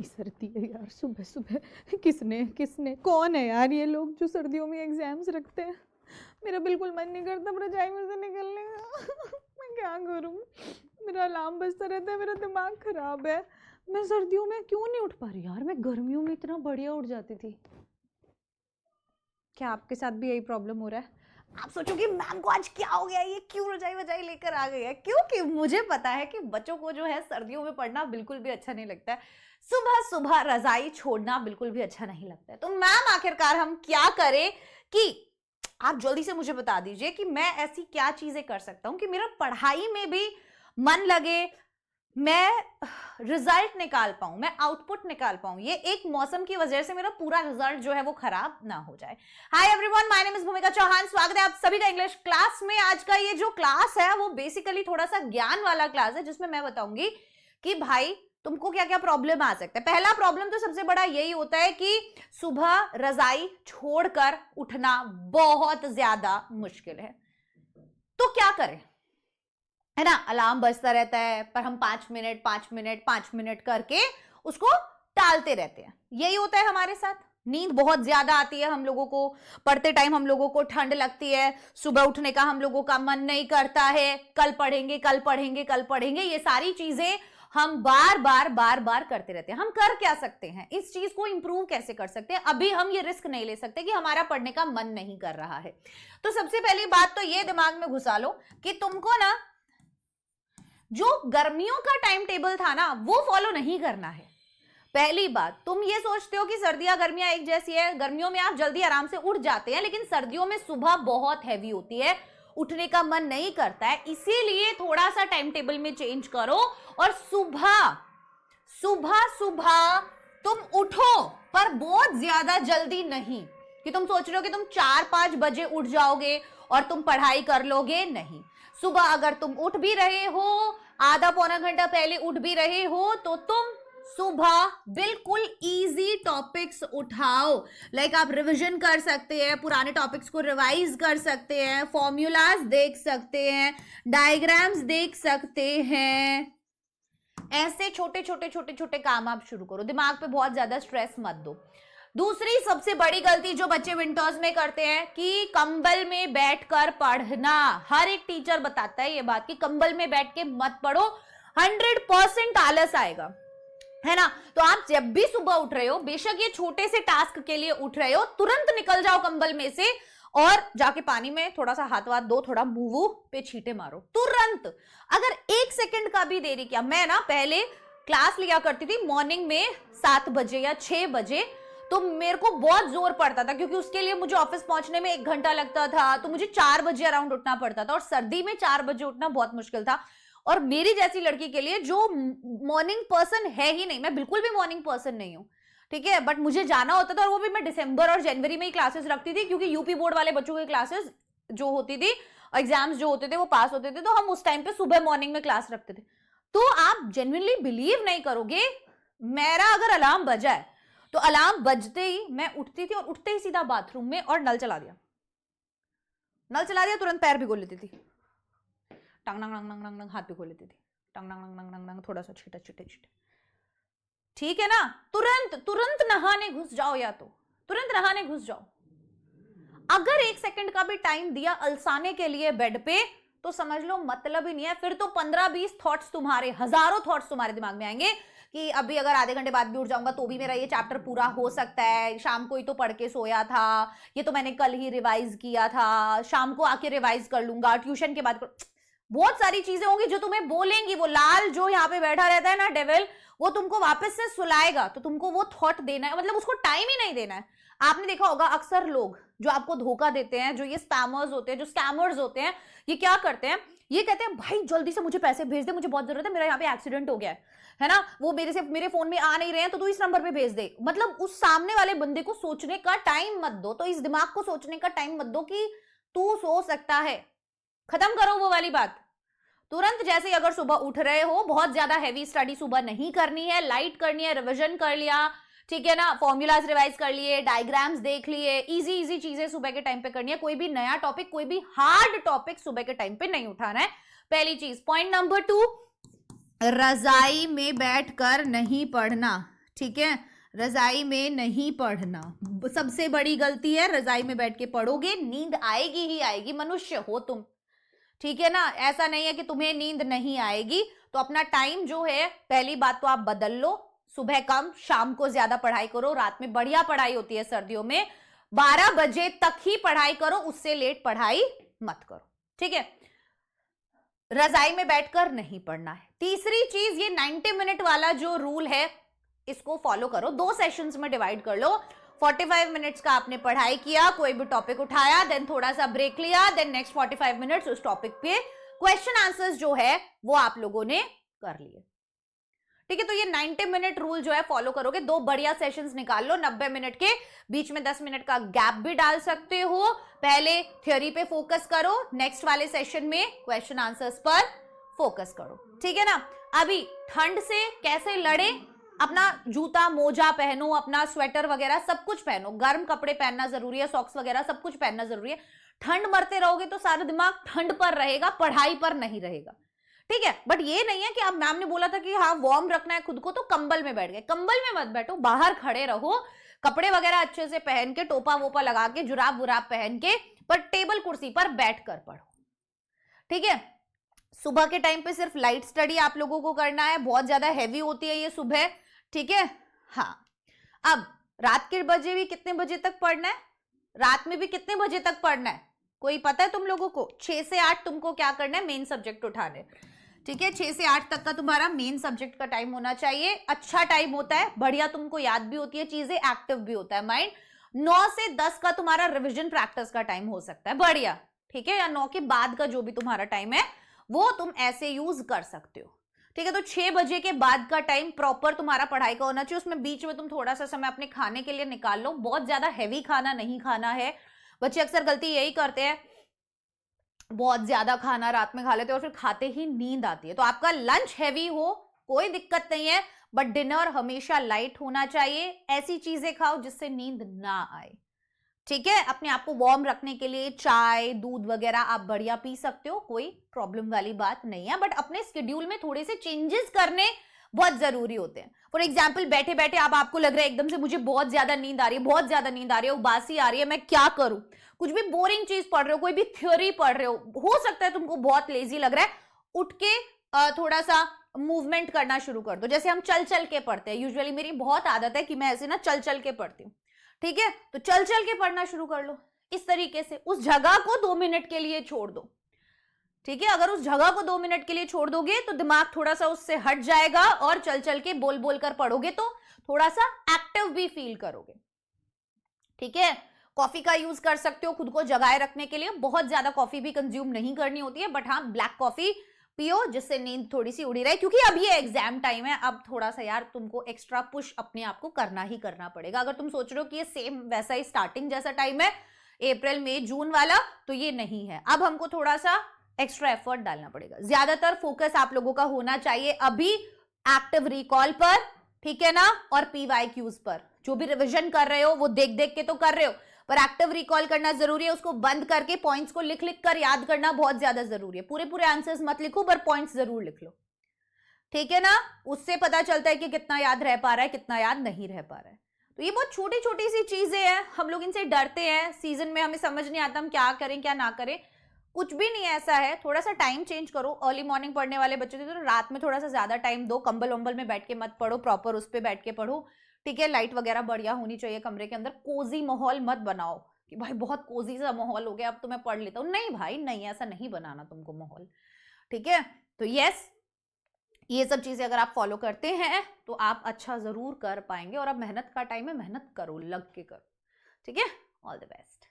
सर्दी है यार, सुबह सुबह किसने कौन है यार ये लोग जो सर्दियों में एग्जाम्स रखते हैं। मेरा बिल्कुल मन नहीं करता रजाई में से निकलने का। मैं क्या करूं, मेरा अलार्म बजता रहता है, मेरा दिमाग खराब है। मैं सर्दियों में क्यों नहीं उठ पा रही यार, मैं गर्मियों में इतना बढ़िया उठ जाती थी। क्या आपके साथ भी यही प्रॉब्लम हो रहा है? आप सोचोगे मैम को आज क्या हो गया, ये क्यों रजाई वजाई लेकर आ गई है? क्योंकि मुझे पता है कि बच्चों को जो है सर्दियों में पढ़ना बिल्कुल भी अच्छा नहीं लगता है, सुबह सुबह रजाई छोड़ना बिल्कुल भी अच्छा नहीं लगता है। तो मैम आखिरकार हम क्या करें कि आप जल्दी से मुझे बता दीजिए कि मैं ऐसी क्या चीजें कर सकता हूं कि मेरा पढ़ाई में भी मन लगे, मैं रिजल्ट निकाल पाऊं, मैं आउटपुट निकाल पाऊं, ये एक मौसम की वजह से मेरा पूरा रिजल्ट जो है वो खराब ना हो जाए। Hi everyone, my name is भूमिका चौहान, स्वागत है आप सभी का इंग्लिश क्लास में। आज का ये जो क्लास है वो बेसिकली थोड़ा सा ज्ञान वाला क्लास है, जिसमें मैं बताऊंगी कि भाई तुमको क्या क्या प्रॉब्लम आ सकता है। पहला प्रॉब्लम तो सबसे बड़ा यही होता है कि सुबह रजाई छोड़कर उठना बहुत ज्यादा मुश्किल है। तो क्या करें, है ना? अलार्म बजता रहता है पर हम 5 मिनट करके उसको टालते रहते हैं। यही होता है हमारे साथ। नींद बहुत ज्यादा आती है हम लोगों को, पढ़ते टाइम हम लोगों को ठंड लगती है, सुबह उठने का हम लोगों का मन नहीं करता है, कल पढ़ेंगे, ये सारी चीजें हम बार बार करते रहते हैं। हम कर क्या सकते हैं, इस चीज को इंप्रूव कैसे कर सकते हैं? अभी हम ये रिस्क नहीं ले सकते कि हमारा पढ़ने का मन नहीं कर रहा है। तो सबसे पहली बात तो ये दिमाग में घुसा लो कि तुमको ना जो गर्मियों का टाइम टेबल था ना वो फॉलो नहीं करना है। पहली बात, तुम ये सोचते हो कि सर्दियां गर्मियां एक जैसी है, गर्मियों में आप जल्दी आराम से उठ जाते हैं, लेकिन सर्दियों में सुबह बहुत हैवी होती है, उठने का मन नहीं करता है। इसीलिए थोड़ा सा टाइम टेबल में चेंज करो और सुबह तुम उठो, पर बहुत ज्यादा जल्दी नहीं कि तुम सोच रहे हो कि तुम 4-5 बजे उठ जाओगे और तुम पढ़ाई कर लोगे। नहीं, सुबह अगर तुम उठ भी रहे हो, आधा पौना घंटा पहले उठ भी रहे हो, तो तुम सुबह बिल्कुल इजी टॉपिक्स उठाओ। लाइक आप रिवीजन कर सकते हैं, पुराने टॉपिक्स को रिवाइज कर सकते हैं, फॉर्मूलाज देख सकते हैं, डायग्राम्स देख सकते हैं। ऐसे छोटे काम आप शुरू करो, दिमाग पे बहुत ज्यादा स्ट्रेस मत दो। दूसरी सबसे बड़ी गलती जो बच्चे विंटर्स में करते हैं कि कंबल में बैठकर पढ़ना। हर एक टीचर बताता है ये बात कि कंबल में बैठ के मत पढ़ो, 100% आलस आएगा, है ना? तो आप जब भी सुबह उठ रहे हो, बेशक ये छोटे से टास्क के लिए उठ रहे हो, तुरंत निकल जाओ कंबल में से और जाके पानी में थोड़ा सा हाथ वाथ दो, थोड़ा मुंह पे छींटे मारो तुरंत। अगर 1 सेकंड का भी देरी किया, मैं ना पहले क्लास लिया करती थी मॉर्निंग में 7 बजे या 6 बजे, तो मेरे को बहुत जोर पड़ता था क्योंकि उसके लिए मुझे ऑफिस पहुंचने में 1 घंटा लगता था, तो मुझे 4 बजे अराउंड उठना पड़ता था, और सर्दी में 4 बजे उठना बहुत मुश्किल था। और मेरी जैसी लड़की के लिए जो मॉर्निंग पर्सन है ही नहीं, मैं बिल्कुल भी मॉर्निंग पर्सन नहीं हूँ, ठीक है, बट मुझे जाना होता था, और वो भी मैं दिसंबर और जनवरी में ही क्लासेस रखती थी, क्योंकि यूपी बोर्ड वाले बच्चों की क्लासेस जो होती थी, एग्जाम्स जो होते थे वो पास होते थे, तो हम उस टाइम पे सुबह मॉर्निंग में क्लास रखते थे। तो आप जेन्युइनली बिलीव नहीं करोगे, मेरा अगर अलार्म बजा है तो अलार्म बजते ही मैं उठती थी, और उठते ही सीधा बाथरूम में और नल चला दिया, तुरंत पैर भिगो लेती थी, टंग टंग टंग टंग टंग, हाथ भिगो लेती थी, टंग टंग टंग टंग टंग, थोड़ा सा छिटे, ठीक है ना? तुरंत नहाने घुस जाओ, या तो तुरंत नहाने घुस जाओ। अगर 1 सेकंड का भी टाइम दिया अलसाने के लिए बेड पे, तो समझ लो मतलब ही नहीं है। फिर तो 15-20 थॉट्स तुम्हारे, हजारों थॉट्स तुम्हारे दिमाग में आएंगे कि अभी अगर आधे घंटे बाद भी उठ जाऊंगा तो भी मेरा ये चैप्टर पूरा हो सकता है, शाम को ही तो पढ़ के सोया था, ये तो मैंने कल ही रिवाइज किया था, शाम को आके रिवाइज कर लूंगा, ट्यूशन के बाद बहुत सारी चीजें होंगी जो तुम्हें बोलेंगी। वो लाल जो यहाँ पे बैठा रहता है ना, डेविल, वो तुमको वापस से सुलाएगा, तो तुमको वो थॉट देना है, मतलब उसको टाइम ही नहीं देना है। आपने देखा होगा अक्सर लोग जो आपको धोखा देते हैं, जो ये स्पैमर्स होते हैं, जो स्कैमर्स होते हैं, ये क्या करते हैं, ये कहते हैं भाई जल्दी से मुझे पैसे भेज दे, मुझे बहुत जरूरत है, मेरा यहाँ पे एक्सीडेंट हो गया है ना, वो मेरे फोन में आ नहीं रहे हैं, तो तू इस नंबर पे भेज दे। मतलब उस सामने वाले बंदे को सोचने का टाइम मत दो, तो इस दिमाग को सोचने का टाइम मत दो कि तू सो सकता है। खत्म करो वो वाली बात। तुरंत जैसे अगर सुबह उठ रहे हो, बहुत ज्यादा हैवी स्टडी सुबह नहीं करनी है, लाइट करनी है, रिवीजन कर लिया, ठीक है ना, फॉर्मूलाज रिवाइज कर लिए, डायग्राम्स देख लिए, इजी चीजें सुबह के टाइम पे करनी है। कोई भी नया टॉपिक, कोई भी हार्ड टॉपिक सुबह के टाइम पे नहीं उठाना है, पहली चीज। पॉइंट नंबर 2, रजाई में बैठकर नहीं पढ़ना, ठीक है, रजाई में नहीं पढ़ना सबसे बड़ी गलती है। रजाई में बैठ के पढ़ोगे नींद आएगी ही आएगी, मनुष्य हो तुम, ठीक है ना। ऐसा नहीं है कि तुम्हें नींद नहीं आएगी। तो अपना टाइम जो है, पहली बात तो आप बदल लो, सुबह कम शाम को ज्यादा पढ़ाई करो। रात में बढ़िया पढ़ाई होती है सर्दियों में, 12 बजे तक ही पढ़ाई करो, उससे लेट पढ़ाई मत करो, ठीक है। रजाई में बैठकर नहीं पढ़ना है। तीसरी चीज, ये 90 मिनट वाला जो रूल है इसको फॉलो करो। 2 सेशंस में डिवाइड कर लो। 45 मिनट्स का आपने पढ़ाई किया, कोई भी टॉपिक उठाया, देन थोड़ा सा ब्रेक लिया, देन नेक्स्ट 45 मिनट्स उस टॉपिक पे क्वेश्चन आंसर्स जो है वो आप लोगों ने कर लिए, ठीक है। तो ये 90 मिनट रूल जो है फॉलो करोगे। 2 बढ़िया सेशंस निकाल लो 90 मिनट के, बीच में 10 मिनट का गैप भी डाल सकते हो। पहले थ्योरी पे फोकस करो, नेक्स्ट वाले सेशन में क्वेश्चन आंसर्स पर फोकस करो, ठीक है ना। अभी ठंड से कैसे लड़े, अपना जूता मोजा पहनो, अपना स्वेटर वगैरह सब कुछ पहनो, गर्म कपड़े पहनना जरूरी है, सॉक्स वगैरह सब कुछ पहनना जरूरी है। ठंड मरते रहोगे तो सारा दिमाग ठंड पर रहेगा, पढ़ाई पर नहीं रहेगा, ठीक है। बट ये नहीं है कि अब मैम ने बोला था कि हाँ वार्म रखना है खुद को तो कंबल में बैठ गए। कंबल में मत बैठो, बाहर खड़े रहो, कपड़े वगैरह अच्छे से पहन के, टोपा वोपा लगा के, जुराब वुराब पहन के, पर टेबल कुर्सी पर बैठकर पढ़ो, ठीक है। सुबह के टाइम पे सिर्फ लाइट स्टडी आप लोगों को करना है, बहुत ज्यादा हैवी होती है ये सुबह, ठीक है। हाँ, अब रात के बजे भी कितने बजे तक पढ़ना है, रात में भी कितने बजे तक पढ़ना है, कोई पता है तुम लोगों को? 6 से 8 तुमको क्या करना है, मेन सब्जेक्ट उठाने, ठीक है। 6 से 8 तक का तुम्हारा मेन सब्जेक्ट का टाइम होना चाहिए। अच्छा टाइम होता है, बढ़िया, तुमको याद भी होती है चीजें, एक्टिव भी होता है माइंड। 9 से 10 का तुम्हारा रिविजन प्रैक्टिस का टाइम हो सकता है, बढ़िया, ठीक है। या 9 के बाद का जो भी तुम्हारा टाइम है वो तुम ऐसे यूज कर सकते हो, ठीक है। तो 6 बजे के बाद का टाइम प्रॉपर तुम्हारा पढ़ाई का होना चाहिए। उसमें बीच में तुम थोड़ा सा समय अपने खाने के लिए निकाल लो, बहुत ज्यादा हैवी खाना नहीं खाना है। बच्चे अक्सर गलती यही करते हैं, बहुत ज्यादा खाना रात में खा लेते हैं और फिर खाते ही नींद आती है। तो आपका लंच हैवी हो कोई दिक्कत नहीं है, बट डिनर हमेशा लाइट होना चाहिए। ऐसी चीजें खाओ जिससे नींद ना आए, ठीक है। अपने आप को वार्म रखने के लिए चाय दूध वगैरह आप बढ़िया पी सकते हो, कोई प्रॉब्लम वाली बात नहीं है। बट अपने स्केड्यूल में थोड़े से चेंजेस करने बहुत जरूरी होते हैं। फॉर एग्जाम्पल, बैठे बैठे अब आपको लग रहा है एकदम से मुझे बहुत ज्यादा नींद आ रही है, बहुत ज्यादा नींद आ रही है, उबासी आ रही है, मैं क्या करूं? कुछ भी बोरिंग चीज पढ़ रहे हो, कोई भी थ्योरी पढ़ रहे हो सकता है तुमको बहुत लेजी लग रहा है, उठ के थोड़ा सा मूवमेंट करना शुरू कर दो। जैसे हम चल चल के पढ़ते हैं, यूजुअली मेरी बहुत आदत है कि मैं ऐसे ना चल चल के पढ़ती हूँ, ठीक है। तो चल चल के पढ़ना शुरू कर लो इस तरीके से। उस जगह को 2 मिनट के लिए छोड़ दो, ठीक है। अगर उस जगह को 2 मिनट के लिए छोड़ दोगे तो दिमाग थोड़ा सा उससे हट जाएगा और चल चल के बोल बोल कर पढ़ोगे तो थोड़ा सा एक्टिव भी फील करोगे, ठीक है। कॉफी का यूज कर सकते हो खुद को जगाए रखने के लिए, बहुत ज्यादा कॉफी भी कंज्यूम नहीं करनी होती है, बट हाँ ब्लैक कॉफी पियो जिससे नींद थोड़ी सी उड़ी रहे, क्योंकि अब ये एग्जाम टाइम है। अब थोड़ा सा यार तुमको एक्स्ट्रा पुश अपने आप को करना ही करना पड़ेगा। अगर तुम सोच रहे हो कि ये सेम वैसा ही स्टार्टिंग जैसा टाइम है, अप्रैल मई जून वाला, तो ये नहीं है। अब हमको थोड़ा सा एक्स्ट्रा एफर्ट डालना पड़ेगा। ज्यादातर फोकस आप लोगों का होना चाहिए अभी एक्टिव रिकॉल पर, ठीक है ना, और पीवाईक्यूज पर। जो भी रिविजन कर रहे हो वो देख देख के तो कर रहे हो, पर एक्टिव रिकॉल करना जरूरी है। उसको बंद करके पॉइंट्स को लिख लिख कर याद करना बहुत ज्यादा जरूरी है। पूरे पूरे आंसर्स मत लिखो, पर पॉइंट्स जरूर लिख लो, ठीक है ना। उससे पता चलता है कि कितना याद रह पा रहा है, कितना याद नहीं रह पा रहा है। तो ये बहुत छोटी छोटी सी चीजें हैं, हम लोग इनसे डरते हैं। सीजन में हमें समझ नहीं आता हम क्या करें क्या ना करें, कुछ भी नहीं ऐसा है। थोड़ा सा टाइम चेंज करो। अर्ली मॉर्निंग पढ़ने वाले बच्चे थे तो रात में थोड़ा सा ज्यादा टाइम दो, कंबल वंबल में बैठ के मत पढ़ो, प्रॉपर उस पर बैठ के पढ़ो, ठीक है। लाइट वगैरह बढ़िया होनी चाहिए कमरे के अंदर। कोजी माहौल मत बनाओ कि भाई बहुत कोजी सा माहौल हो गया अब तो मैं पढ़ लेता हूँ, नहीं भाई नहीं, ऐसा नहीं बनाना तुमको माहौल, ठीक है। तो यस, ये सब चीजें अगर आप फॉलो करते हैं तो आप अच्छा जरूर कर पाएंगे। और अब मेहनत का टाइम है, मेहनत करो, लग के करो, ठीक है। All the best.